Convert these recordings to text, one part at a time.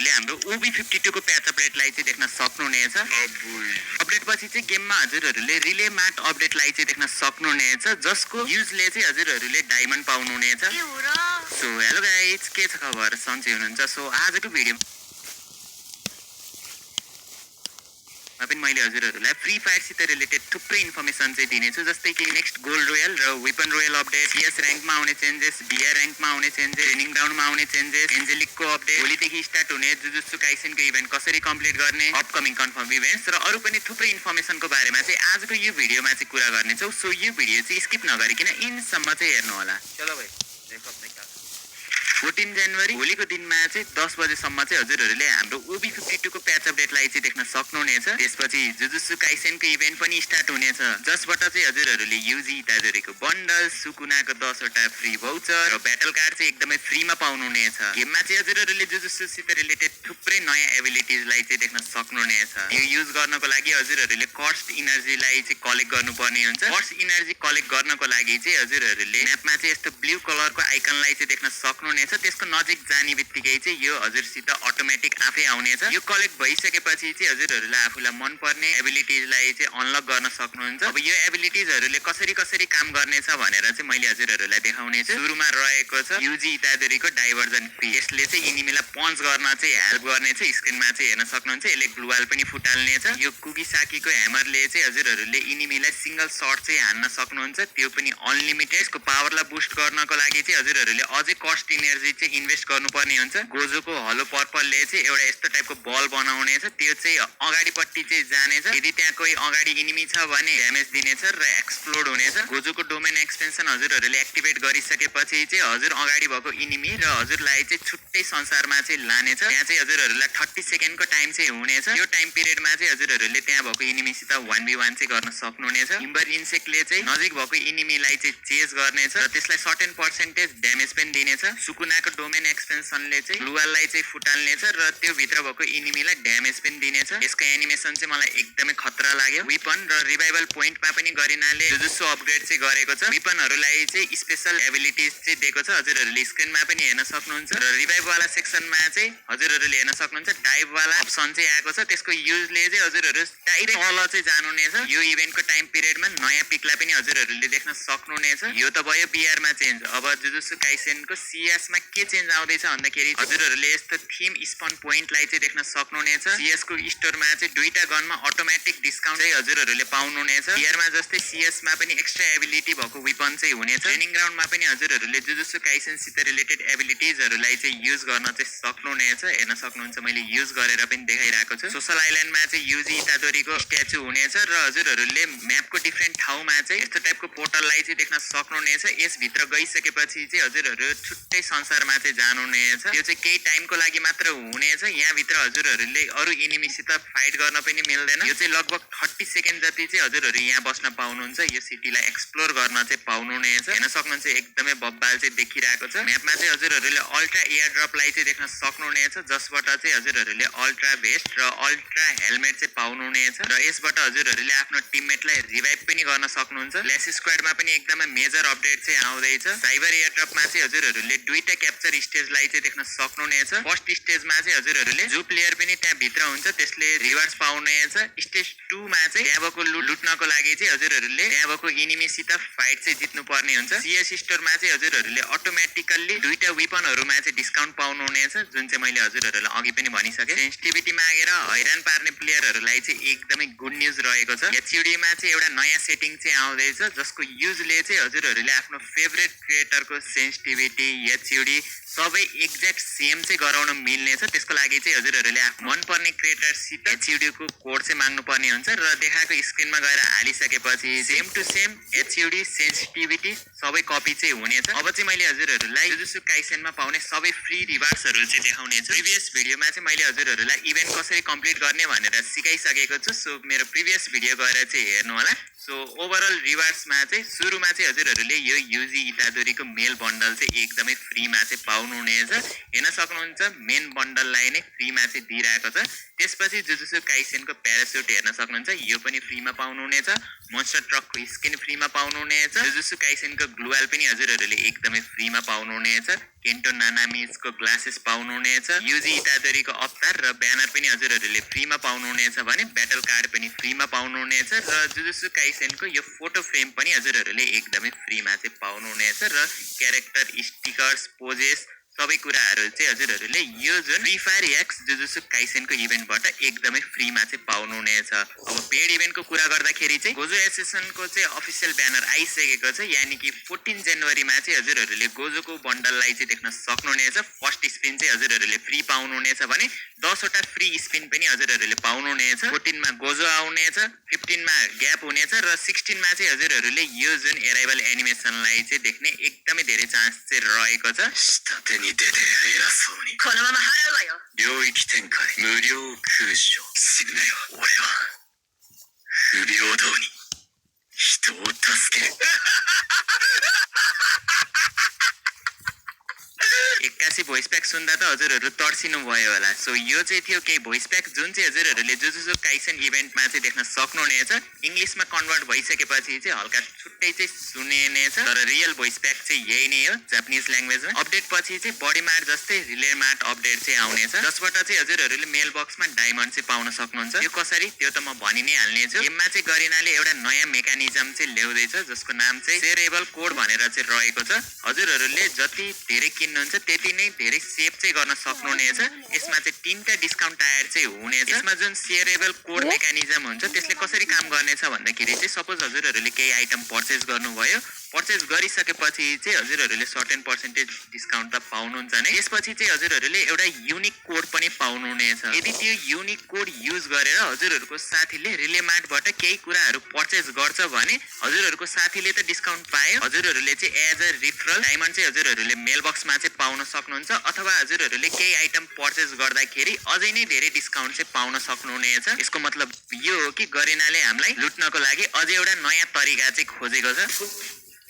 हजुरहरूले हाम्रो OB52 को प्याच अपडेटलाई चाहिँ देख्न सक्नुहुनेछ। अपडेट पछि चाहिँ गेममा हजुरहरूले रिले म्याट अपडेटलाई चाहिँ देख्न सक्नुहुनेछ, जसको युजले चाहिँ हजुरहरूले डायमन्ड पाउनुहुनेछ। सो हेलो गाइज, के छ खबर? सन्चै हुनुहुन्छ? सो आजको भिडियो पनि मैले हजुरहरूलाई फ्री फायरसित रिलेटेड थुप्रै इन्फर्मेसन चाहिँ दिनेछु, जस्तै कि नेक्स्ट गोल्ड रोयल र वेपन रोयल अपडेट, CS र्याङ्कमा आउने चेन्जेस, BR र्याङ्कमा आउने चेन्जेस, ट्रेनिङ ग्राउन्डमा आउने चेन्जेस, एन्जेलिकको अपडेट, भोलिदेखि स्टार्ट हुने जुजुत्सु काइसेनको इभेन्ट कसरी कम्प्लिट गर्ने, अपकमिङ कन्फर्म इभेन्ट्स र अरू पनि थुप्रै इन्फर्मेसनको बारेमा चाहिँ आजको यो भिडियोमा चाहिँ कुरा गर्नेछौँ। सो यो भिडियो चाहिँ स्किप नगरिकन इन्डसम्म चाहिँ हेर्नु होला। चलो भाइ, 14 जनवरी भोलिको दिनमा चाहिँ 10 बजेसम्म चाहिँ हजुरहरूले हाम्रो OB52 को प्याच अपडेटलाई चाहिँ देख्न सक्नुहुनेछ। त्यसपछि जुजुत्सु काइसेनको इभेन्ट पनि स्टार्ट हुनेछ, जसबाट चाहिँ हजुरहरूले युजी इतादोरीको बन्डल, सुकुनाको 10 वटा फ्री भाउचर र ब्याटल कार्ड चाहिँ एकदमै फ्रीमा पाउनुहुनेछ। गेममा चाहिँ हजुरहरूले जुजुत्सुसित रिलेटेड थुप्रै नयाँ एबिलिटिजलाई चाहिँ देख्न सक्नुहुनेछ। यो युज गर्नको लागि हजुरहरूले कर्स्ट इनर्जीलाई चाहिँ कलेक्ट गर्नुपर्ने हुन्छ। कर्स्ट इनर्जी कलेक्ट गर्नको लागि चाहिँ हजुरहरूले म्यापमा चाहिँ यस्तो ब्लू कलरको आइकनलाई चाहिँ देख्न सक्नुहुनेछ। त्यसको नजिक जाने बित्तिकै चाहिँ यो हजुरसित अटोमेटिक आफै आउनेछ। यो कलेक्ट भइसकेपछि चाहिँ हजुरहरूलाई आफूलाई मनपर्ने एबिलिटिजलाई चाहिँ अनलक गर्न सक्नुहुन्छ। अब यो एबिलिटिजहरूले कसरी कसरी काम गर्नेछ भनेर चाहिँ मैले हजुरहरूलाई देखाउनेछु। सुरुमा रहेको छ युजी इतादोरीको डाइभर्जन फ्री। यसले चाहिँ इनिमीलाई पन्च गर्न चाहिँ हेल्प गर्नेछ। स्क्रिनमा चाहिँ हेर्न सक्नुहुन्छ, यसले ग्लुवाल पनि फुटाल्नेछ। यो कुगिसाकीको ह्यामरले चाहिँ हजुरहरूले इनिमीलाई सिंगल शट चाहिँ हान्न सक्नुहुन्छ, त्यो पनि अनलिमिटेड। यसको पावरलाई बुस्ट गर्नको लागि चाहिँ हजुरहरूले अझै कस्ट इनर्जी चाहिँ इन्भेस्ट गर्नुपर्ने हुन्छ। गोजोको हलो पर्पलले चाहिँ एउटा यस्तो टाइपको बल बनाउनेछ, त्यो चाहिँ अगाडिपट्टि चाहिँ जानेछ। यदि त्यहाँ कोही अगाडि इनिमी छ भने ड्यामेज दिनेछ र एक्सप्लोड हुनेछ। गोजोको डोमेन एक्सपेन्सन हजुरहरूले एक्टिभेट गरिसकेपछि चाहिँ हजुर अगाडि भएको इनिमी र हजुरलाई चाहिँ छुट्टै संसारमा चाहिँ लानेछ। त्यहाँ चाहिँ हजुरहरूलाई 30 सेकेन्डको टाइम चाहिँ हुनेछ। यो टाइम पिरियडमा चाहिँ हजुरहरूले त्यहाँ भएको इनिमीसित 1v1 चाहिँ गर्न सक्नुहुनेछ। टिम्बर इन्सेक्टले चाहिँ नजिक भएको इनिमीलाई चाहिँ चेज गर्नेछ र त्यसलाई सर्टेन पर्सेन्टेज ड्यामेज पनि दिनेछ। सुकुनाको डोमेन एक्सपेन्सनले चाहिँ ग्लुवाललाई चाहिँ फुटाल्नेछ र त्यो भित्र भएको इनिमीलाई ड्यामेज पनि दिनेछ। यसको एनिमेसन चाहिँ मलाई एकदमै खतरा लाग्यो। वेपन र रिभाइभल पोइन्टमा पनि गरिनाले जुजुत्सु अपग्रेड चाहिँ गरेको छ। वेपनहरूलाई चाहिँ स्पेशल एबिलिटिज चाहिँ दिएको छ, हजुरहरूले स्क्रिनमा पनि हेर्न सक्नुहुन्छ। र रिभाइभवाला सेक्सनमा चाहिँ हजुरहरूले हेर्न सक्नुहुन्छ डाइभवाला अप्सन चाहिँ आएको छ। त्यसको युजले चाहिँ हजुरहरू डाइरेक्ट तल चाहिँ जानुहुनेछ। यो इभेन्टको टाइम पिरियडमा नयाँ पिकलाई पनि हजुरहरूले देख्न सक्नुहुनेछ। यो त भयो BR मा चेन्ज। अब जुजुत्सु काइसेनको CS मा के चेन्ज आउँदैछ भन्दाखेरि हजुरहरूले यस्तो थीम स्पन पोइन्टलाई चाहिँ देख्न सक्नुहुनेछ। CS को स्टोरमा चाहिँ दुईटा गनमा अटोमेटिक डिस्काउन्ट चाहिँ हजुरहरूले पाउनुहुनेछ। BR मा जस्तै CS मा पनि एक्स्ट्रा एबिलिटी भएको वेपन चाहिँ हुनेछ। ट्रेनिङ ग्राउन्डमा पनि हजुरहरूले जुजुत्सु काइसेनसित रिलेटेड एबिलिटिजहरूलाई चाहिँ युज गर्न चाहिँ सक्नुहुनेछ। हेर्न सक्नुहुन्छ, मैले युज गरेर पनि देखाइरहेको छु। सोसल आइल्यान्डमा चाहिँ युजी इतादोरीको स्ट्याचु हुनेछ र हजुरहरूले म्यापको डिफ्रेन्ट ठाउँमा चाहिँ यस्तो टाइपको पोर्टललाई चाहिँ देख्न सक्नुहुनेछ। यसभित्र गइसकेपछि चाहिँ हजुरहरू छुट्टै संसारमा चाहिँ जानुहुनेछ। यो चाहिँ केही टाइमको लागि मात्र हुनेछ। यहाँभित्र हजुरहरूले अरू इनिमीसित फाइट गर्न पनि मिल्दैन। यो चाहिँ लगभग 30 सेकेन्ड जति चाहिँ हजुरहरू यहाँ बस्न पाउनुहुन्छ। यो सिटीलाई एक्सप्लोर गर्न चाहिँ पाउनुहुनेछ। हेर्न सक्नुहुन्छ, एकदमै बब्बाल चाहिँ देखिरहेको छ। म्यापमा चाहिँ हजुरहरूले अल्ट्रा एयर ड्रपलाई चाहिँ देख्न सक्नुहुनेछ, जसबाट चाहिँ हजुरहरूले अल्ट्रा भेस्ट र अल्ट्रा हेलमेट चाहिँ पाउनुहुनेछ। र यसबाट हजुरहरूले आफ्नो टिममेटलाई रिभाइभ पनि गर्न सक्नुहुन्छ। ल्यास स्क्वाडमा पनि एकदमै मेजर अपडेट चाहिँ आउँदैछ। साइबर एयर ड्रपमा चाहिँ हजुरहरूले दुईटा क्याप्चर स्टेजलाई चाहिँ देख्न सक्नुहुनेछ। फर्स्ट स्टेजमा चाहिँ हजुरहरूले जो प्लेयर पनि त्यहाँ भित्र हुन्छ त्यसले रिवार्ड्स पाउनुहुनेछ। स्टेज 2 मा चाहिँ त्यहाँ भएको लुट्नको लागि चाहिँ हजुरहरूले त्यहाँ भएको इनिमीसित फाइट चाहिँ जित्नु पर्ने हुन्छ। CS स्टोरमा चाहिँ हजुरहरूले अटोमेटिकल्ली दुईटा वेपनहरूमा चाहिँ डिस्काउन्ट पाउनुहुनेछ, जुन चाहिँ मैले हजुरहरूलाई अघि पनि भनिसकेँ। सेन्सिटिभिटी मागेर हैरान पार्ने प्लेयरहरूलाई चाहिँ एकदमै गुड न्युज रहेको छ। HUD मा चाहिँ एउटा नयाँ सेटिङ चाहिँ आउँदैछ, जसको युजले चाहिँ हजुरहरूले आफ्नो फेभरेट क्रिएटरको सेन्सिटिभिटी HUD सबै एक्ज्याक्ट सेम चाहिँ गराउन मिल्नेछ। त्यसको लागि चाहिँ हजुरहरूले आफ्नो मनपर्ने क्रिएटरसित HUD को कोड चाहिँ माग्नुपर्ने हुन्छ र देखाएको स्क्रिनमा गएर हालिसकेपछि same to same HUD sensitivity सबै कपी चाहिँ हुनेछ। अब चाहिँ मैले हजुरहरूलाई जुजुत्सु काइसेनमा पाउने सबै फ्री रिवार्ड्सहरू चाहिँ देखाउनेछु। प्रिभियस भिडियोमा चाहिँ मैले हजुरहरूलाई इभेन्ट कसरी कम्प्लिट गर्ने भनेर सिकाइसकेको छु। सो मेरो प्रिभियस भिडियो गएर चाहिँ हेर्नु होला। सो ओभरअल रिवार्ड्समा चाहिँ सुरुमा चाहिँ हजुरहरूले यो युजी इतादोरीको मेल बन्डल चाहिँ एकदमै फ्रीमा चाहिँ पाउनुहुनेछ। हेर्न सक्नुहुन्छ मेन बन्डललाई नै फ्रीमा चाहिँ दिइरहेको छ। त्यसपछि जुजुत्सु काइसेनको प्यारासुट हेर्न सक्नुहुन्छ, यो पनि फ्रीमा पाउनुहुनेछ। मोन्स्टर ट्रकको स्किन फ्रीमा पाउनुहुनेछ। जुजुत्सु काइसेनको ग्लुवाल पनि हजुरहरूले एकदमै फ्रीमा पाउनुहुनेछ। केन्टो नानामिजको ग्लासेस पाउनुहुनेछ। युजी इतादोरीको अवतार र ब्यानर पनि हजुरहरूले फ्रीमा पाउनुहुनेछ भने ब्याटल कार्ड पनि फ्रीमा पाउनुहुनेछ। र जुजुत्सु काइसेनको यो फोटो फ्रेम पनि हजुरहरूले एकदमै फ्रीमा चाहिँ पाउनुहुनेछ। र क्यारेक्टर स्टिकर्स, पोजेस सबै कुराहरू चाहिँ हजुरहरूले यो जुन फ्री फायर एक्स जुजुत्सु काइसेनको इभेन्टबाट एकदमै फ्रीमा चाहिँ पाउनुहुनेछ। अब पेड इभेन्टको कुरा गर्दाखेरि चाहिँ गोजो एसोसिएसनको चाहिँ अफिसियल ब्यानर आइसकेको छ, यानि कि 14 जनवरीमा चाहिँ हजुरहरूले गोजोको बन्डललाई चाहिँ देख्न सक्नुहुनेछ। फर्स्ट स्पिन चाहिँ हजुरहरूले फ्री पाउनुहुनेछ भने 10 वटा फ्री स्पिन पनि हजुरहरूले पाउनुहुनेछ। 14 मा गोजो आउनेछ, 15 मा ग्याप हुनेछ र 16 मा चाहिँ हजुरहरूले यो जुन एराइभल एनिमेसनलाई चाहिँ देख्ने एकदमै धेरै चान्स चाहिँ रहेको छ। に出て偉そうにこのまま払うわよ領域展開無料空所死ぬよ俺は不平等に人を助ける एक्कासी भोइस प्याक सुन्दा त हजुरहरू तर्सिनु भयो होला। सो यो चाहिँ थियो केही भोइस प्याक जुन चाहिँ हजुरहरूले जुजुत्सु काइसेन इभेन्टमा चाहिँ देख्न सक्नुहुनेछ। इङ्ग्लिसमा कन्भर्ट भइसकेपछि चाहिँ हल्का छुट्टै चाहिँ सुनिनेछ, तर रियल भोइस प्याक चाहिँ यही नै हो जापानिज ल्याङ्ग्वेजमा। अपडेट पछि चाहिँ बडी मार्ट जस्तै रिले मार्ट अपडेट चाहिँ आउनेछ, जसबाट चाहिँ हजुरहरूले मेल बक्समा डायमन्ड चाहिँ पाउन सक्नुहुन्छ। यो कसरी त्यो त म भनि नै हाल्नेछु। गेममा चाहिँ गरिनाले एउटा नयाँ मेकानिजम चाहिँ ल्याउँदैछ जसको नाम चाहिँ सेरेबल कोड भनेर चाहिँ रहेको छ। हजुरहरूले जति धेरै किन्नुहुन्छ त्यति नै धेरै सेभ चाहिँ गर्न सक्नुहुनेछ। यसमा चाहिँ 3टा डिस्काउन्ट टायर चाहिँ हुनेछ। यसमा जुन सेयरेबल कोड मेकानिजम हुन्छ त्यसले कसरी काम गर्नेछ भन्दाखेरि चाहिँ सपोज हजुरहरूले केही आइटम पर्चेस गर्नुभयो, पर्चेस गरिसकेपछि चाहिँ हजुरहरूले सर्टेन पर्सेन्टेज डिस्काउन्ट त पाउनुहुन्छ नै। त्यसपछि चाहिँ हजुरहरूले एउटा युनिक कोड पनि पाउनुहुनेछ। यदि त्यो युनिक कोड युज गरेर हजुरहरूको साथीले रिले मार्टबाट केही कुराहरू पर्चेस गर्छ भने हजुरहरूको साथीले त डिस्काउन्ट पायो, हजुरहरूले चाहिँ एज अ रिफरल डायमन्ड चाहिँ हजुरहरूले मेल बक्समा चाहिँ पाउन सक्नुहुन्छ, अथवा हजुरहरूले केही आइटम पर्चेस गर्दाखेरि अझै नै धेरै डिस्काउन्ट चाहिँ पाउन सक्नुहुनेछ। यसको मतलब यो हो कि गरिनाले हामीलाई लुट्नको लागि अझै एउटा नयाँ तरिका चाहिँ खोजेको छ।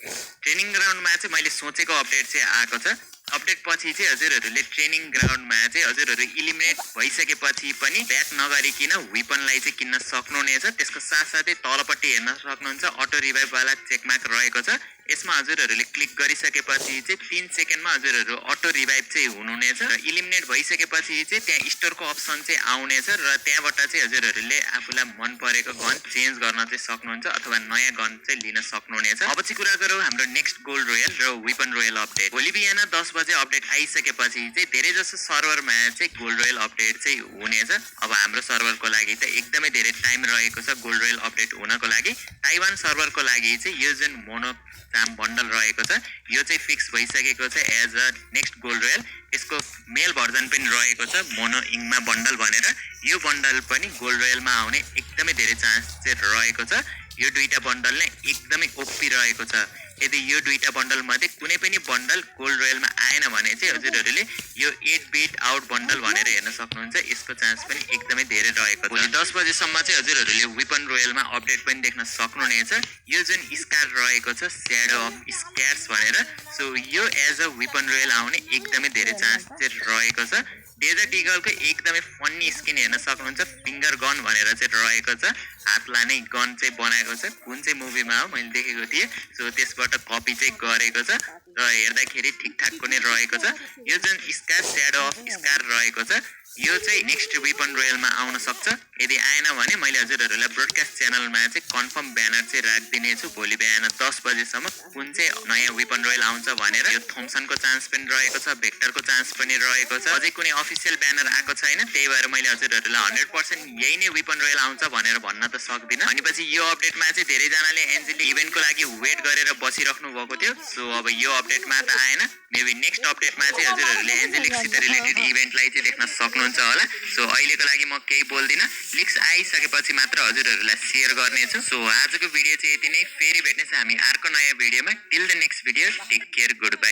ट्रेनिङ ग्राउन्डमा चाहिँ मैले सोचेको अपडेट चाहिँ आएको छ। अपडेट पछि चाहिँ हजुरहरूले ट्रेनिङ ग्राउन्डमा चाहिँ हजुरहरू इलिमिनेट भइसकेपछि पनि ब्याक नगरिकन वेपनलाई चाहिँ किन्न सक्नुहुनेछ। त्यसको साथसाथै तलपट्टि हेर्न सक्नुहुन्छ अटो रिभाइभ वाला चेकमार्क रहेको छ। यसमा हजुरहरूले क्लिक गरिसकेपछि चाहिँ 3 सेकेन्डमा हजुरहरू अटो रिभाइभ चाहिँ हुनुहुनेछ र इलिमिनेट भइसकेपछि चाहिँ त्यहाँ स्टोरको अप्सन चाहिँ आउनेछ र त्यहाँबाट चाहिँ हजुरहरूले आफूलाई मन परेको गन चेन्ज गर्न चाहिँ सक्नुहुन्छ अथवा नयाँ गन चाहिँ लिन सक्नुहुनेछ। अब चाहिँ कुरा गरौँ हाम्रो नेक्स्ट गोल्ड रोयल र वेपन रोयल अपडेट। भोलि बिहान 10 बजे अपडेट आइसकेपछि चाहिँ धेरै जसो सर्भरमा चाहिँ गोल्ड रोयल अपडेट चाहिँ हुनेछ। अब हाम्रो सर्भरको लागि त एकदमै धेरै टाइम रहेको छ गोल्ड रोयल अपडेट हुनको लागि। ताइवान सर्भरको लागि चाहिँ यो जुन मोनो बन्डल रहेको छ यो चाहिँ फिक्स भइसकेको छ as a next gold royal. यसको मेल भर्जन पनि रहेको छ मोनो इङमा बन्डल भनेर। यो बन्डल पनि गोल्ड रोयलमा आउने एकदमै धेरै चान्स चाहिँ रहेको छ। यो दुईटा बन्डल नै एकदमै ओपी रहेको छ। यदि यो दुईटा बन्डल मध्ये कुनै पनि बन्डल गोल्ड रोयलमा आएन भने चाहिँ हजुरहरूले यो 8 बिट आउट बन्डल भनेर हेर्न सक्नुहुन्छ। यसको चान्स पनि एकदमै धेरै रहेको छ। भोलि 10 बजेसम्म चाहिँ हजुरहरूले वेपन रोयलमा अपडेट पनि देख्न सक्नुहुनेछ। यो जुन स्कार रहेको छ स्याडो अफ स्क्यार्स भनेर, सो यो एज अ वेपन रोयल आउने एकदमै धेरै चान्स चाहिँ रहेको छ। डेजर्ट इगलको एकदमै फन्नी स्किन हेर्न सक्नुहुन्छ, फिङ्गर गन भनेर चाहिँ रहेको छ। हातलाई नै गन चाहिँ बनाएको छ, कुन चाहिँ मुभीमा हो मैले देखेको थिएँ। सो त्यसबाट कपी चाहिँ गरेको छ र हेर्दाखेरि ठिकठाकको नै रहेको छ। यो जुन स्कार स्याडो अफ स्कार रहेको छ यो चाहिँ नेक्स्ट वेपन रोयलमा आउन सक्छ। यदि आएन भने मैले हजुरहरूलाई ब्रोडकास्ट च्यानलमा चाहिँ कन्फर्म ब्यानर चाहिँ राखिदिनेछु भोलि बिहान 10 बजेसम्म कुन चाहिँ नयाँ वेपन रोयल आउँछ भनेर। यो थम्सनको चान्स पनि रहेको छ, भेक्टरको चान्स पनि रहेको छ। अझै कुनै अफिसियल ब्यानर आएको छैन, त्यही भएर मैले हजुरहरूलाई 100% यही नै वेपन रोयल आउँछ भनेर भन्न त सक्दिनँ। अनि पछि यो अपडेटमा चाहिँ धेरैजनाले एन्जेलिक इभेन्टको लागि वेट गरेर बसिराख्नु भएको थियो। सो अब यो अपडेटमा त आएन, मेबी नेक्स्ट अपडेटमा चाहिँ हजुरहरूले एन्जेलिकसित रिलेटेड इभेन्टलाई चाहिँ देख्न सक्नुहुन्छ होला। सो अहिलेको लागि म केही बोल्दिनँ, लिक्स आइसकेपछि मात्र हजुरहरूलाई सेयर गर्नेछु। सो आजको भिडियो चाहिँ यति नै। फेरि भेट्नेछ हामी अर्को नयाँ भिडियोमा। Till the next video, take care, good by.